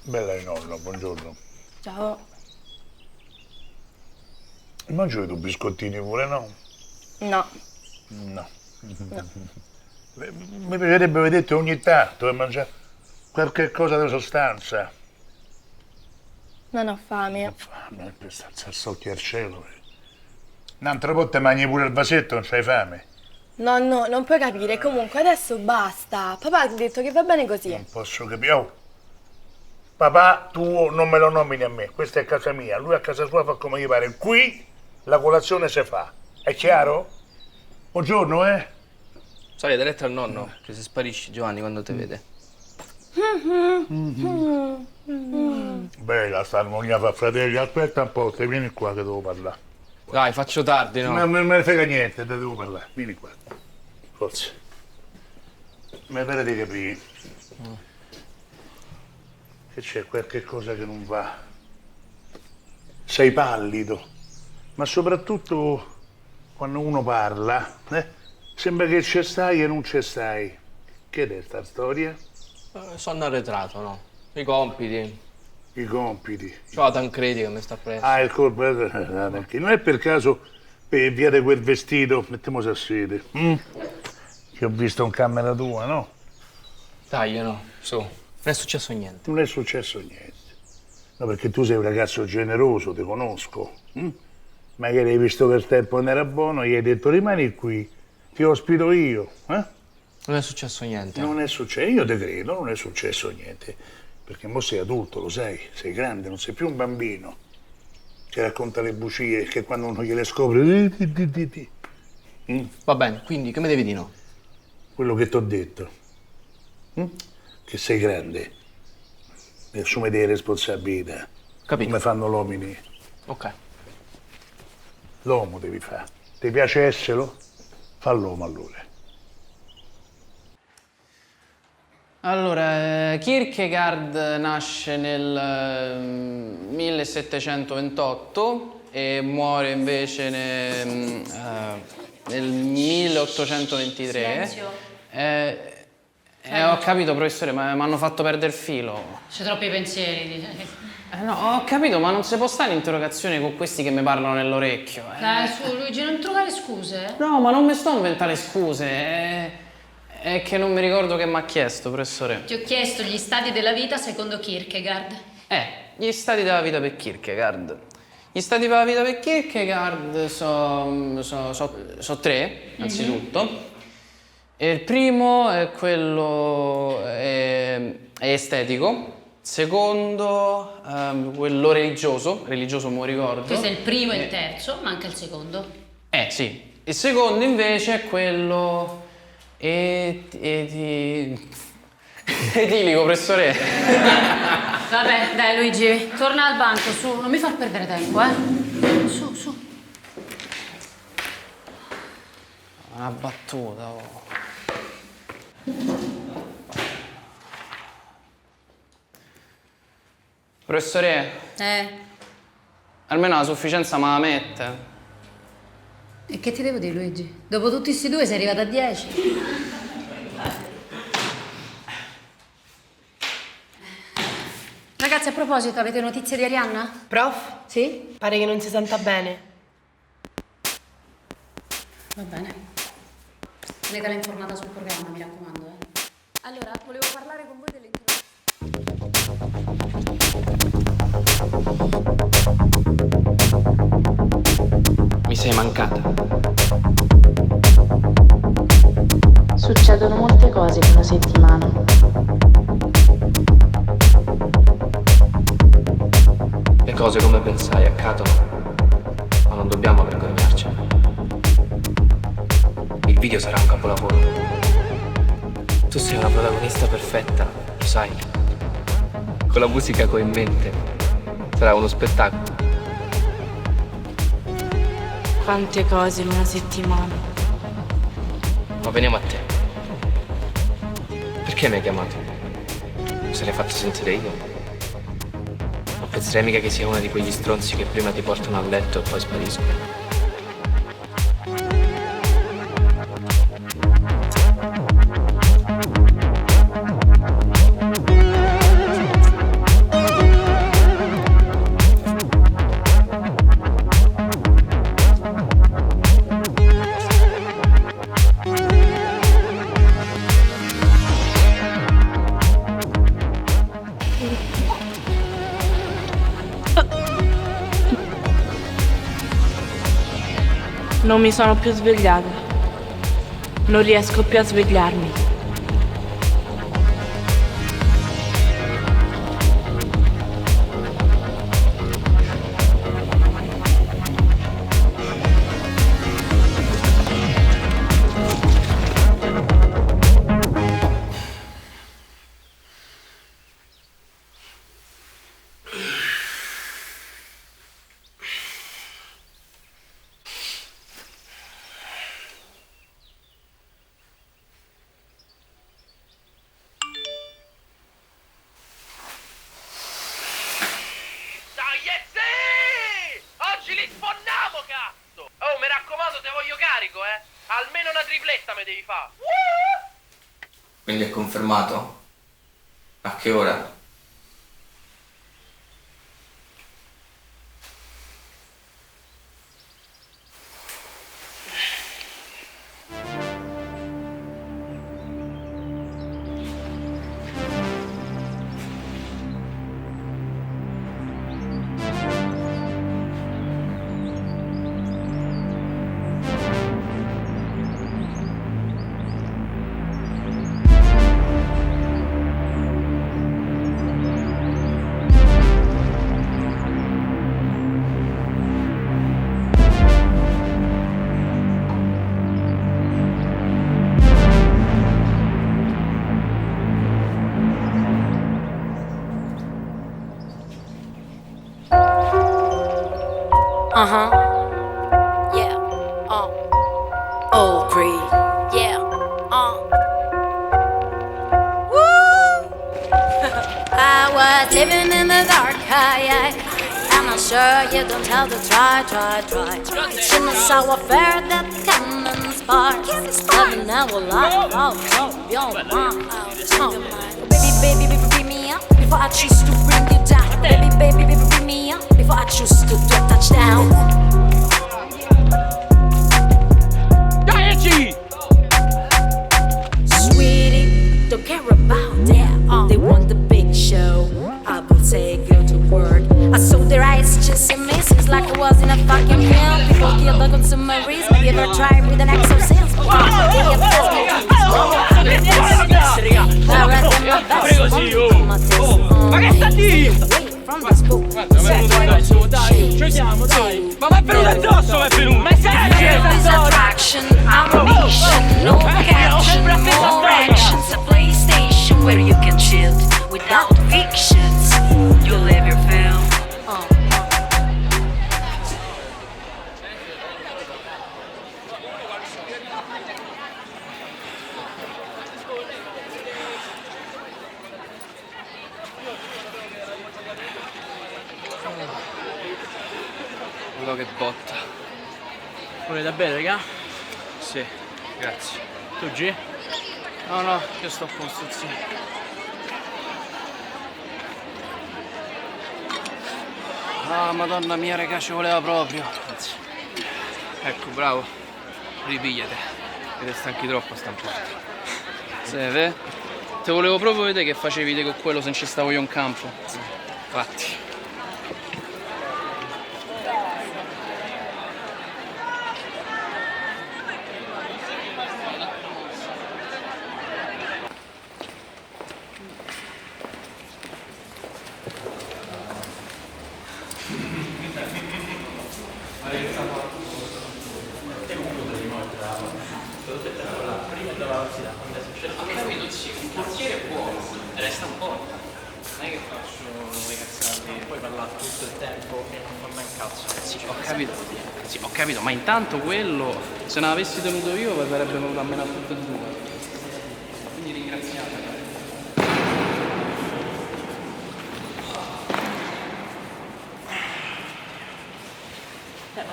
Bella di nonno, buongiorno. Ciao. Mangio due biscottini pure, no? No. No. Mi piacerebbe vedere ogni tanto e mangiare qualche cosa di sostanza. Non ho fame. Fame, per stare socchi al cielo. Un'altra volta mangi pure il vasetto, non c'hai fame. Nonno, non puoi capire. Comunque adesso basta. Papà ha detto che va bene così. Non posso capire. Oh. Papà tuo non me lo nomini a me, questa è casa mia, lui a casa sua fa come gli pare. Qui la colazione si fa, è chiaro? Buongiorno, Sai, dai retta al nonno, che se sparisci Giovanni quando te vede. Bella sta armonia fra fratelli, aspetta un po', te vieni qua che devo parlare. Dai, faccio tardi, no? Non me ne frega niente, te devo parlare, vieni qua. Forza. Mi pare di capire. Che c'è qualche cosa che non va. Sei pallido, ma soprattutto quando uno parla, sembra che c'è stai e non c'è stai. Che è sta storia? Sono arretrato, no? I compiti. I compiti. C'ho la Tancredi che mi sta presso. Ah, il colpo. Non è per caso per via di quel vestito, mettiamoci a sede. Che ho visto in camera tua, no? Dai, no, su. Non è successo niente. Non è successo niente. No, perché tu sei un ragazzo generoso, ti conosco. Magari hai visto che il tempo non era buono, gli hai detto rimani qui, ti ospito io. Non è successo niente. Non è successo, io te credo, non è successo niente. Perché mo sei adulto, lo sai, sei grande, non sei più un bambino. Ti racconta le bugie che quando non gliele scopri. Va bene, quindi che mi devi dire no? Quello che ti ho detto. Che sei grande e assumi delle responsabilità. Capito. Come fanno gli uomini. Ok. L'uomo devi fare. Ti piace esserlo? Fa l'uomo allora. Allora, Kierkegaard nasce nel 1728 e muore invece nel 1823. Silenzio. Ho capito, professore, ma mi hanno fatto perdere il filo. C'è troppi pensieri. No, ho capito, ma non si può stare in interrogazione con questi che mi parlano nell'orecchio. Dai, su, Luigi, non trovare scuse. No, ma non mi sto a inventare scuse. È che non mi ricordo che mi ha chiesto, professore. Ti ho chiesto gli stati della vita secondo Kierkegaard. Gli stati della vita per Kierkegaard. Gli stati della vita per Kierkegaard sono tre, anzitutto. E il primo è quello è estetico. Secondo, quello religioso me lo ricordo. Questo è il primo e il terzo, manca il secondo. Sì. Il secondo invece è quello etilico, professore. Vabbè, dai Luigi, torna al banco, su, non mi far perdere tempo, Su. Una battuta, oh. Professore, almeno la sufficienza me la mette. E che ti devo dire, Luigi? Dopo tutti questi due sei arrivato a 10. Ragazzi, a proposito, avete notizie di Arianna? Prof? Sì? Pare che non si senta bene. Va bene. Tenetela informata sul programma, mi raccomando, Allora, volevo parlare con voi Mi sei mancata. Succedono molte cose in una settimana. Le cose come pensai accadono, ma non dobbiamo vergognarcene. Il video sarà un capolavoro. Tu sei una protagonista perfetta, lo sai. Con la musica che ho in mente sarà uno spettacolo. Quante cose in una settimana. Ma veniamo a te. Perché mi hai chiamato? Se l'hai fatto sentire io? Non penserai mica che sia una di quegli stronzi che prima ti portano a letto e poi spariscono. Non mi sono più svegliata. Non riesco più a svegliarmi. Oh, mi raccomando, te voglio carico, eh! Almeno una tripletta me devi fare! Quindi è confermato? A che ora? Yeah. Old breed. Yeah. Woo! I was living in the dark, I'm not sure you don't have to try. It's in the sour fair that cannon sparks. Never know life out your mind. Baby, bring me up before I choose to bring you down. Baby, bring me up before I choose to do a touchdown. Sweetie, don't care about that. They want the big show. I will take you to work. I saw their eyes just amazing. It's like I was in a fucking film. People kill the consumerism. Have you ever tried with an exorcism? Ma che sta lì? Dai, giochiamo, dai! Ma è venuto addosso, è venuto! Ma attraction, ammunition, no action, more actions. A PlayStation where you can chill without fictions. You live your film. Quello che botta. Volete bene, raga? Sì, grazie. Tu G? No, io sto a posto, sì. Ah, madonna mia, raga, ci voleva proprio. Grazie. Ecco, bravo. Ripigliate. Siete stanchi troppo a stampare. Seve? Te volevo proprio vedere che facevi te con quello se non ci stavo io in campo. Infatti. Sì, ho capito, ma intanto quello, se non avessi tenuto io, poi sarebbe venuto a meno a tutte e due. Quindi ringraziate. Ma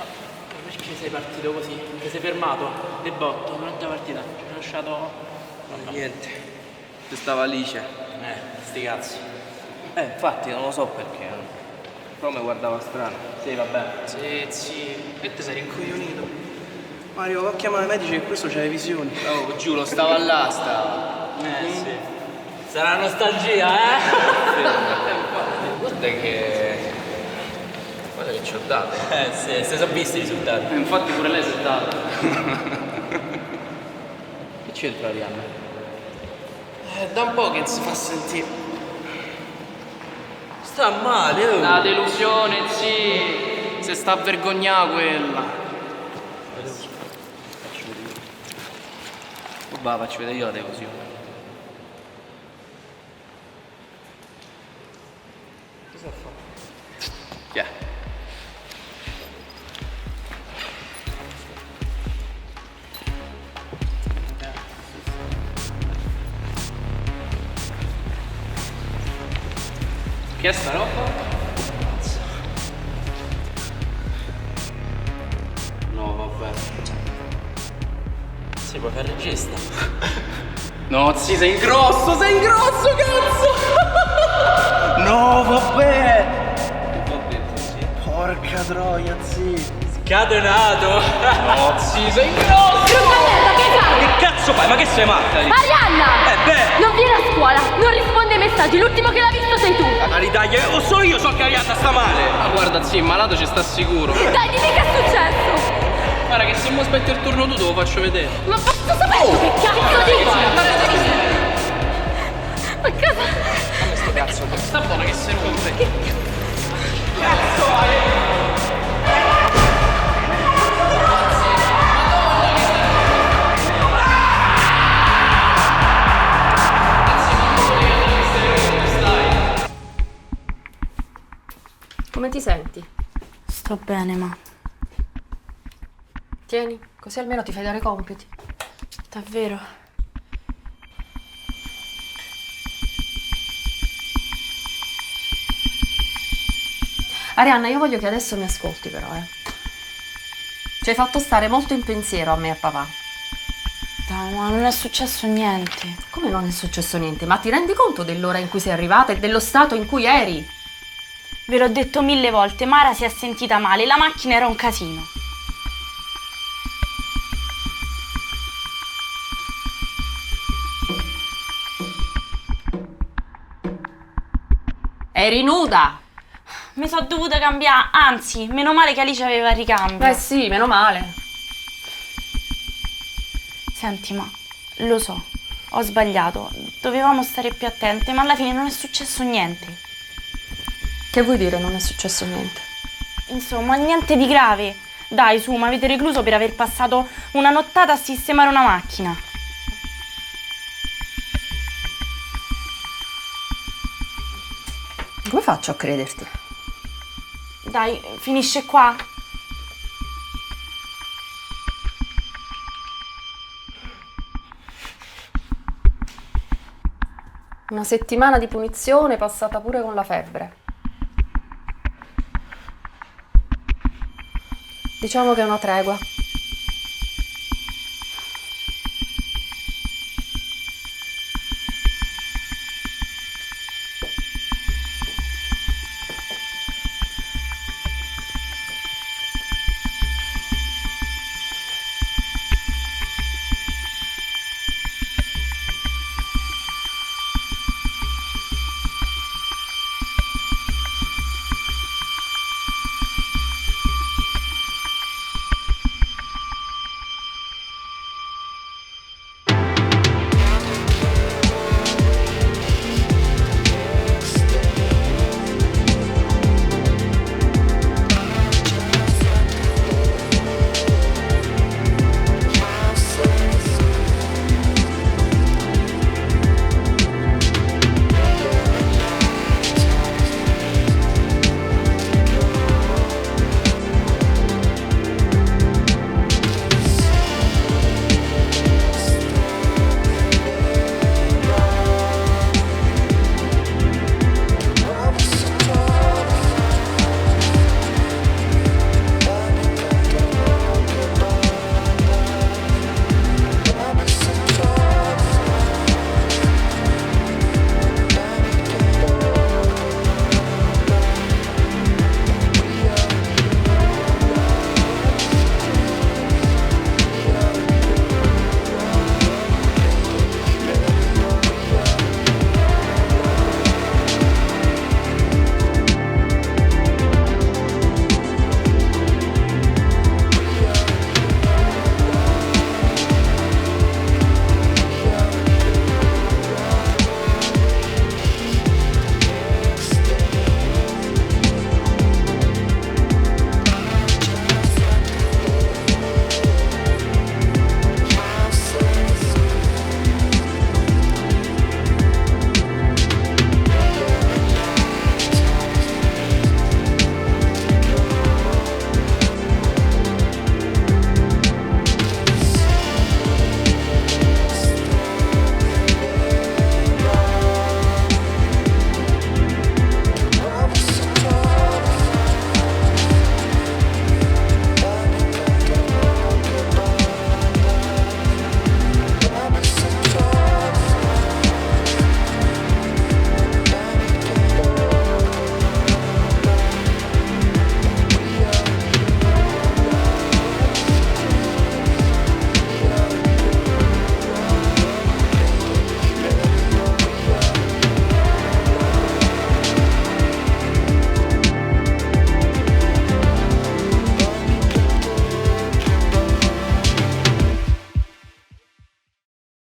perché sei partito così? Ti sei fermato? De botto, un'altra partita. Ci hai lasciato... Niente, se stava Alice. Sti cazzi. Infatti, non lo so perché. Però mi guardava strano. Sì, vabbè. Sì, e te sei rincoglionito. Mario, va a chiamare i medici che questo c'ha le visioni. Oh, giuro, stava là, stava. Sì. Sarà nostalgia, Guarda che... Guarda che ci ho dato. Se sono visti i risultati. Infatti pure lei si è data. Che c'entra Arianna? Da un po' che si fa sentire. Sta male, oh. La delusione, sì. Se sta a vergognare quella. Faccio vedere. Va, faccio vedere io la delusione. Cosa fa? Yeah. Chi è sta roba? No, vabbè. Si può fare il regista? No, sì, sei ingrosso, cazzo! No, vabbè! Porca troia, zii! Scatenato! No, sì, sei ingrosso! Che cazzo fai? Ma che sei matta lì? Arianna! Beh! Non viene a scuola, non risponde ai messaggi, l'ultimo che l'ha visto sei tu! Ridaglia, o solo io so che Arianna sta male! Ma guarda, sì, il malato ci sta sicuro. Dai, dimmi che è successo! Guarda che se mi aspetti il turno tu te lo faccio vedere. Ma sto sapendo che cazzo dici? Ma cosa? Dammi sto cazzo, sta buona che sei con te. Come ti senti? Sto bene, ma Tieni, così almeno ti fai dare i compiti. davvero? Arianna, io voglio che adesso mi ascolti però, Ci hai fatto stare molto in pensiero a me e a papà. Dai, ma non è successo niente. Come non è successo niente? Ma ti rendi conto dell'ora in cui sei arrivata e dello stato in cui eri? Ve l'ho detto 1000 volte, Mara si è sentita male, la macchina era un casino. Eri nuda! Mi sono dovuta cambiare, anzi, meno male che Alice aveva il ricambio. Beh sì, meno male. Senti, ma lo so, ho sbagliato, dovevamo stare più attente, ma alla fine non è successo niente. Che vuoi dire non è successo niente? Insomma, niente di grave. Dai, su, mi avete recluso per aver passato una nottata a sistemare una macchina. Come faccio a crederti? Dai, finisce qua. Una settimana di punizione passata pure con la febbre. Diciamo che è una tregua.